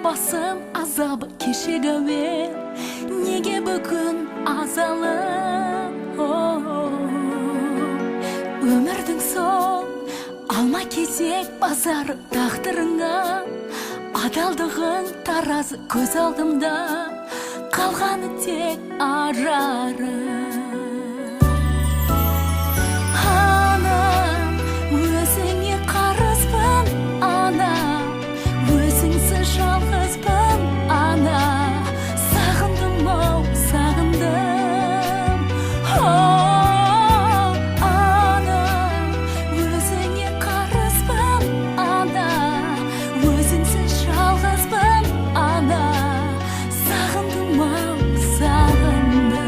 басым азабы кешегіме, неге бүгін азалым? Өмірдің сол алма кезек базары тағдырыңа, адалдығың таразы көз алдымда, қалғаны тек ажары. Өзіңе қарызбын, ана, өзіңсіз жалғызбын, ана, сағындым ау, сағындым. Ана, өзіңе қарызбын, ана, өзіңсіз жалғызбын, ана, сағындым ау, сағындым.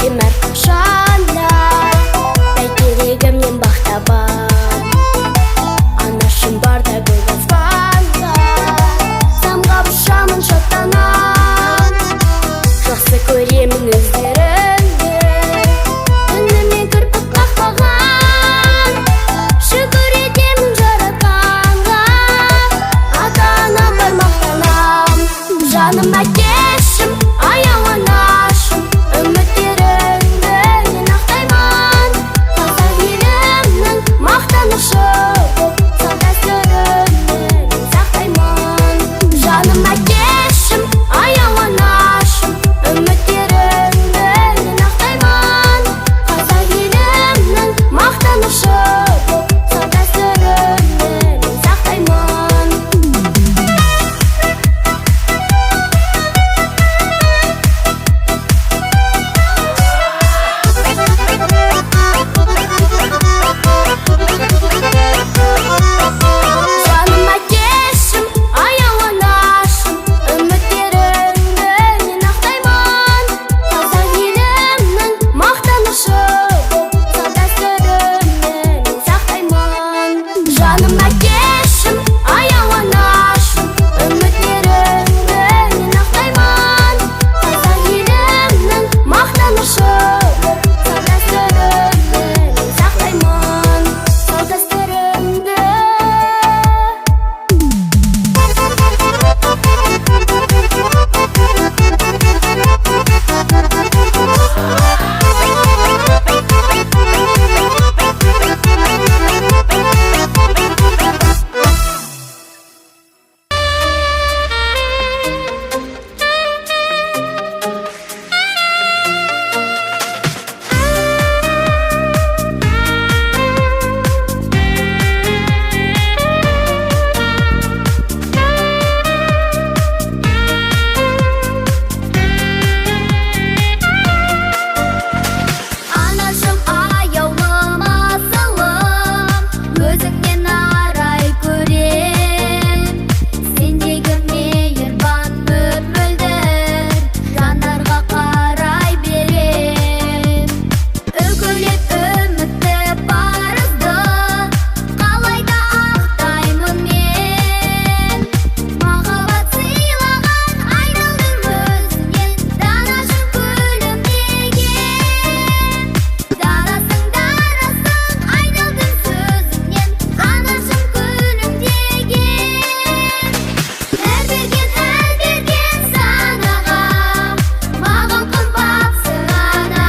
Сен әрқашанда бәйтерегімнен бақ табам. Анашым барда гүл аспанда, самғап ұшамын шаттанам. Жақсы көремін өздеріңді, үніме кірпік қақпаған. Шүкір етемін жаратқанға, ата-ана бар мақтанам. Жаным әкешім, аяу анашым, үміттеріңді мен ақтаймын. Қазақ елімнің мақтанышы боп, салт-дәстүрімді мен сақтаймын. Жаным әкешім, аяу анашым, үміттеріңді мен ақтаймын. Қазақ елімнің мақтанышы боп, салт-дәстүрімді мен сақтаймын. Жаным әкешім, аяу анашым, үміттеріңді мен ақтаймын. Қазақ елімнің мақтанышы боп, салт-дәстүрімді мен сақтаймын. Жаным әкешім, аяу анашым, үміттеріңді мен ақтаймын. Қазақ елімнің мақтанышы боп, салт-дәстүрімді мен сақтаймын. Салт-дәстүрімді. Анашым аяулым асылым, өзіңнен арай көрем. Сендегі мейірбан мөп-мөлдір жандарға қарай берем. Үгілет үмітті парызды қалай да ақтаймын мен. Махаббат сыйлаған айналдым өзіңнен, данашым күлімдеген. Данасың дарасың айналдым сөзіңнен, анашым күлімдеген. Әр берген санаға, маған қымбатсың ана.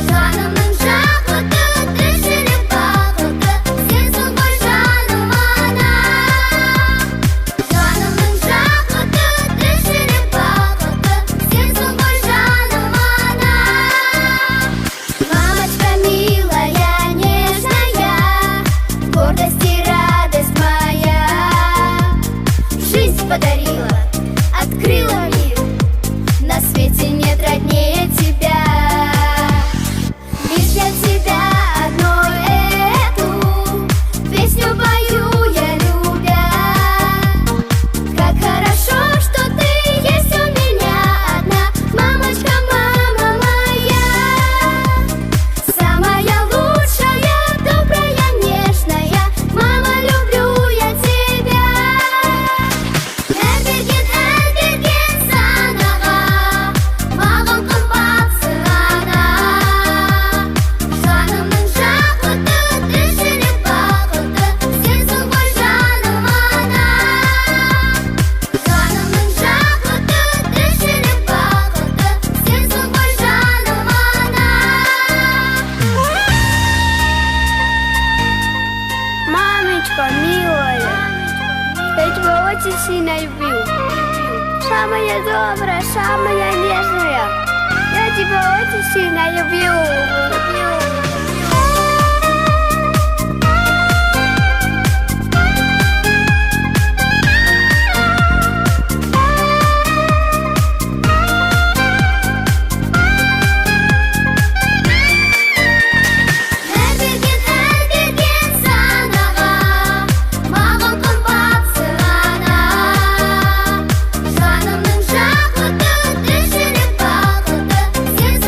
Жанымның жақұты, тіршілік бақыты, сенсің ғой жаным ана. Жанымның жақұты, тіршілік бақыты, сенсің ғой жаным ана. Мамочка милая, нежная, гордость и радость моя. Жизнь подарила, открыла мир, на свете нет роднее тебя. Лишь для тебя одной эту песню пою я, любя. Как хорошо, что ты есть у меня одна, мамочка, мама моя. Самая лучшая, добрая, нежная, мама, люблю я тебя. Әр берген санаға, маған қымбатсың ана. Жанымның жақұты, тіршілік бақыты, сенсің ғой жаным ана. Жанымның жақұты, тіршілік бақыты, сенсің ғой жаным ана. Мамочка милая, я тебя очень сильно люблю. Самая добрая, самая нежная, я тебя очень сильно люблю. Сенсің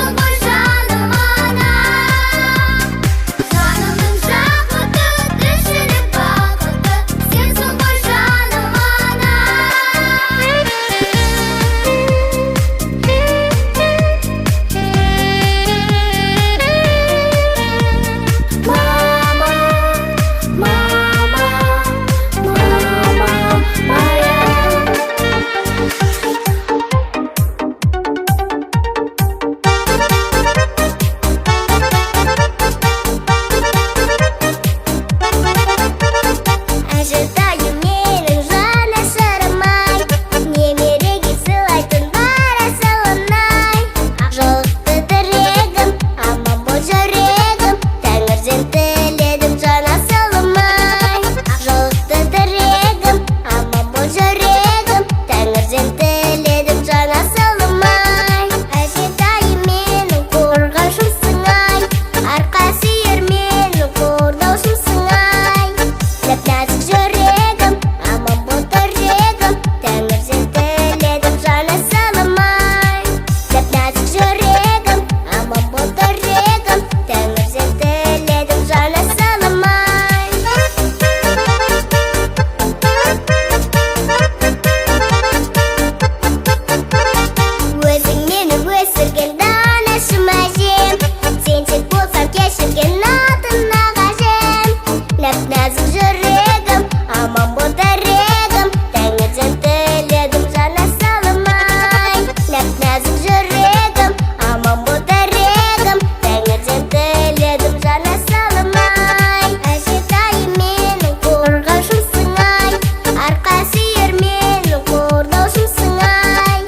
жүрегім, аман бол тірегім, тәңірден тіледім жаны саламай. Өзің мені өсірген данышым әжем, сен тек болсам кешірген алтын ағажем. Нәп-нәзік жүрегім, аман бол тірегім, тәңірден тіледім жаны саламай. Нәп-нәзік жүрегім, аман бол тірегім, тәңірден тіледім жаны саламай. Әжетайым менің қорғаушымсың ай, арқа сүйер менің қордаушымсың ай.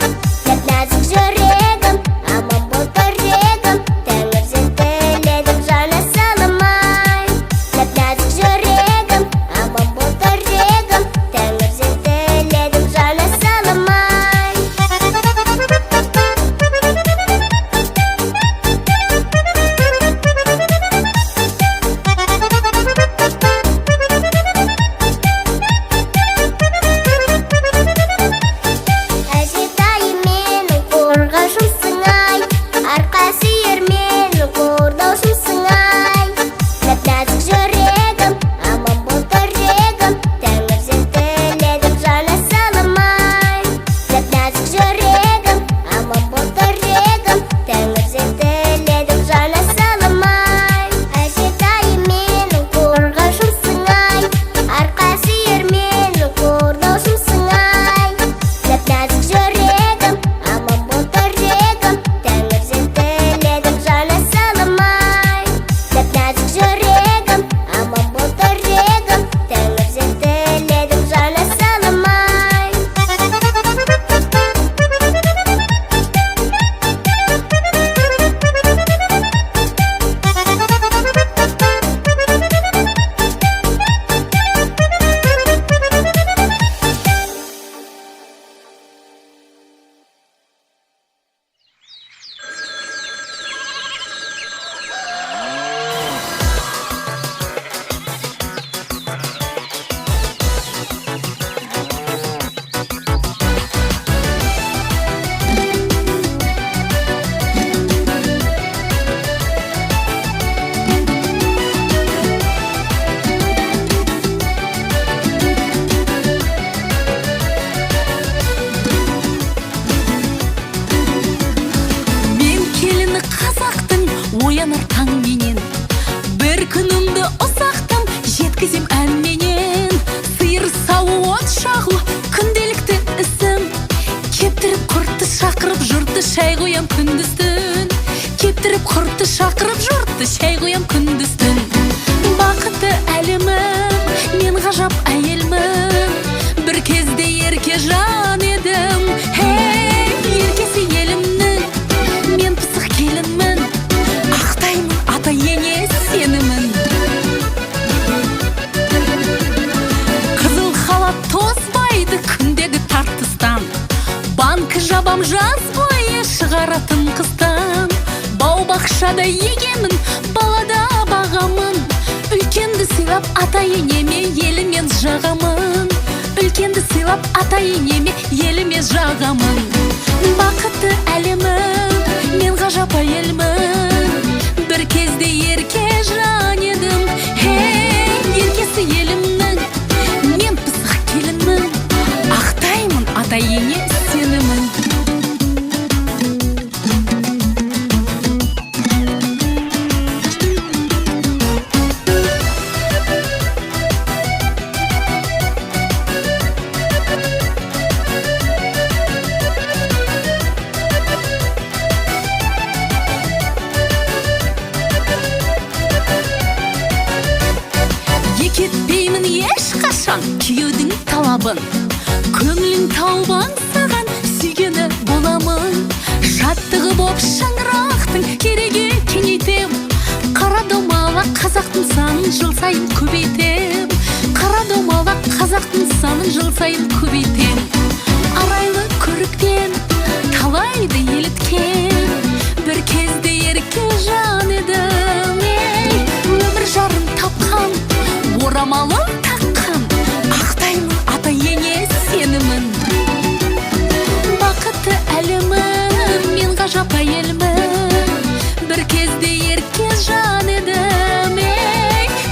Нәп-нәзік жүрегім, аман бол тірегім, тәңірден тіледім жаны саламай. Нәп-нәзік жүрегім, аман бол тірегім, тәңірден тіледім жаны саламай. Әжетайым менің қорғаушымсың ай, арқа сүйер менің қордаушымсың ай. Нәп-нәзік жүрегім, аман бол тірегім, тәңірден тіледім жаны саламай. Нәп-нәзік жүрегім, аман бол тірегім, тәңірден тіледім жаны саламай. Әжетайым менің қорғаушымсың ай, арқа сүйер менің қордаушымсың ай. Нәп-нәзік жүрегім, аман бол тірегім, тәңірден тіледім жаны саламай. Нәп-нәзік жүрегім, аман бол тірегім, тәңірден тіледім жаны саламай. Мен келіні қазақтың оянар таңменен, бір күнімді ұзақтым жеткізем әнменен. Сиыр сауы от шағу күнделікті ісім, кептіріп құртты шақырып жұртты шай қоям күндіз-түн. Кептіріп құртты шақырып жұртты шай қоям күндіз-түн. Бақытты әлемім, мен ғажап әйелмін, бір кезде ерке жан едім. Хей, еркесі елімнің, мен пысық келінмін, ақтаймын ата ене сенімін. Қызыл халат тозбайды күндегі тартыстан, банкі жабам жаз бойы шығаратын қыстан. Бау-бақшада егемін, балада бағамын, үлкенді сыйлап ата енеме елімен жағамын. Үлкенді сыйлап ата енеме еліме жағамын. Бақытты әлемім, мен ғажап әйелмін, бір кезде ерке жан едім. Хей, еркесі елімнің, мен пысық келінмін, ақтаймын ата ене сенімін. Кетпеймін ешқашан күйеудің талабын, көңілін тауып аңсаған сүйгені боламын. Жаттығы боп шаңырақтың кереге кеңейтем, қара домалақ қазақтың санын жыл сайын көбейтем. Қара домалақ қазақтың санын жыл сайын көбейтем. Арайлы көріктен талайды еліткен, бір кезде ерке жан едім. Өмір жарым тапқан, орамалын таққан, ақтаймын ата ене сенімін. Бақытты әлемім, мен ғажап әйелмін, Bir кезде еркес жан едім,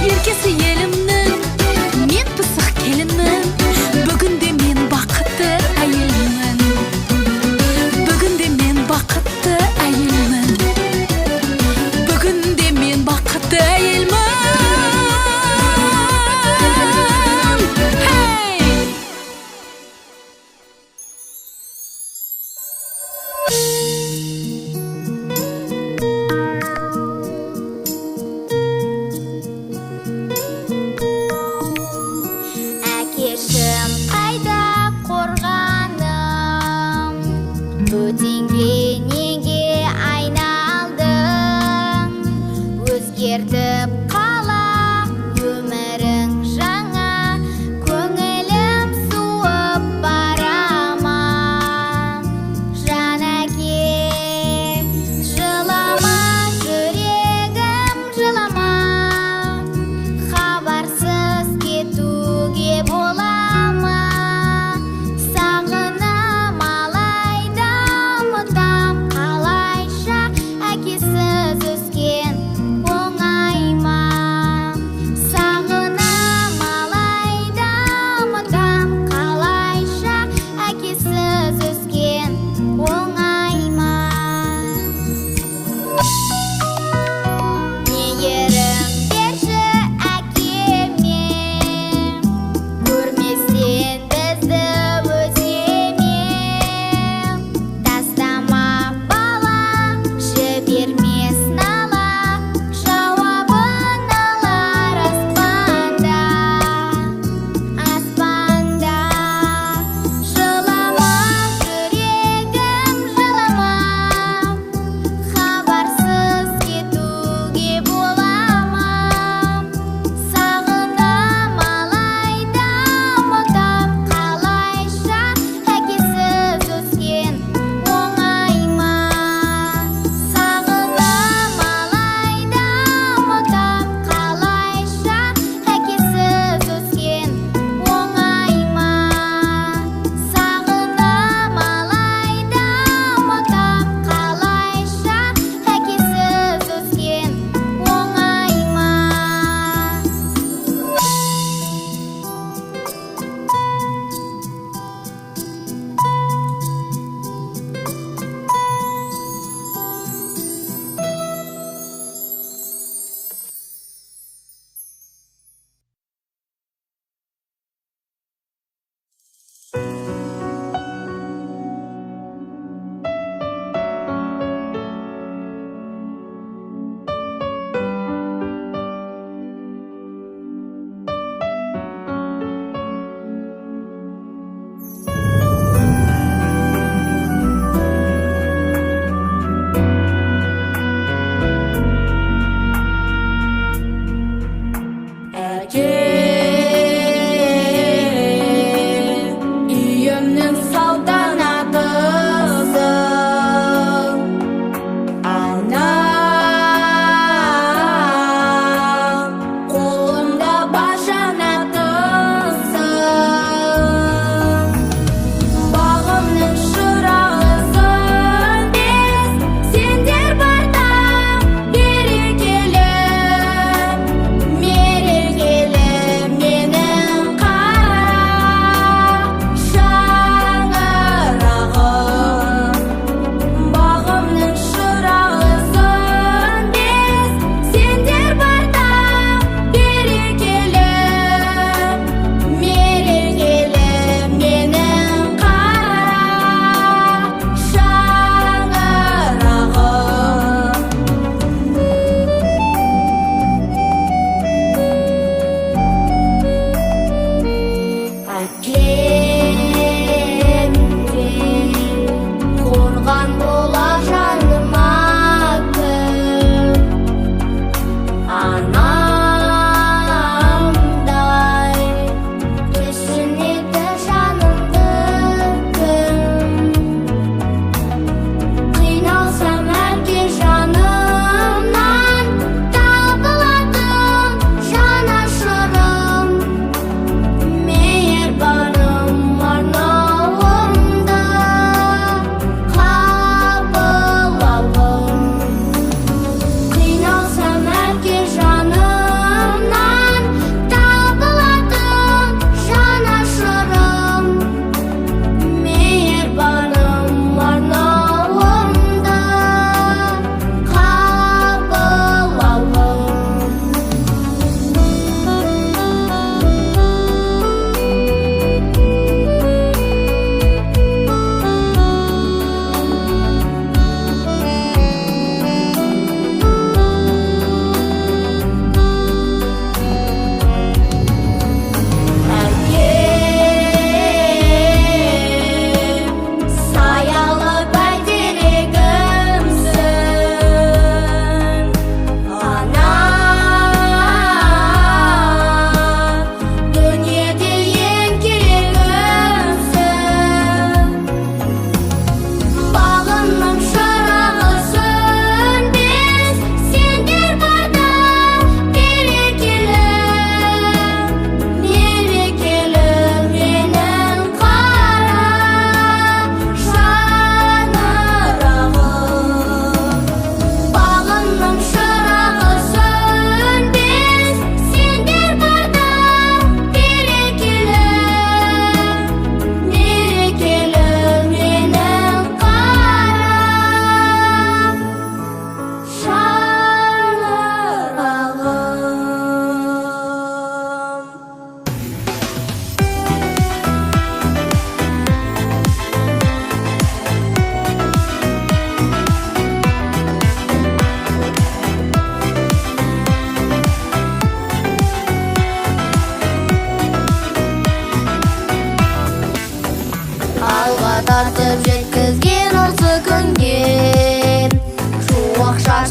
еркесі елімнің, мен пысық келінмін. Бүгінде мен бақытты әйелмін, бүгінде мен бақытты әйелмін, бүгінде мен бақытты әйелмін.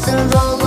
болмассың жол